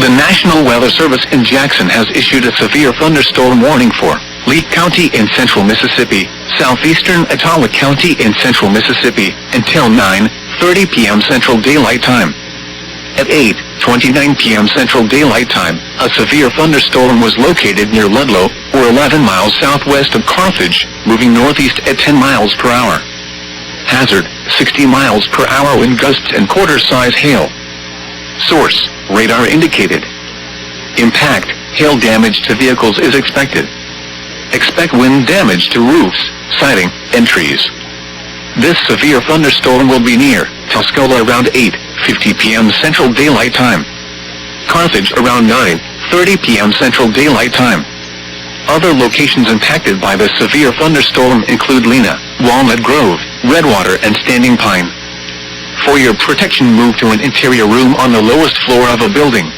The National Weather Service in Jackson has issued a severe thunderstorm warning for Lee County in central Mississippi, southeastern Etowah County in central Mississippi, until 9:30 p.m. Central Daylight Time. At 8:29 p.m. Central Daylight Time, a severe thunderstorm was located near Ludlow, or 11 miles southwest of Carthage, moving northeast at 10 miles per hour. Hazard, 60 miles per hour wind gusts and quarter-size hail. Source, radar indicated. Impact, hail damage to vehicles is expected. Expect wind damage to roofs, siding, and trees. This severe thunderstorm will be near Tuscola around 8:50 p.m. Central Daylight Time. Carthage around 9:30 p.m. Central Daylight Time. Other locations impacted by the severe thunderstorm include Lena, Walnut Grove, Redwater, and Standing Pine. For your protection, move to an interior room on the lowest floor of a building.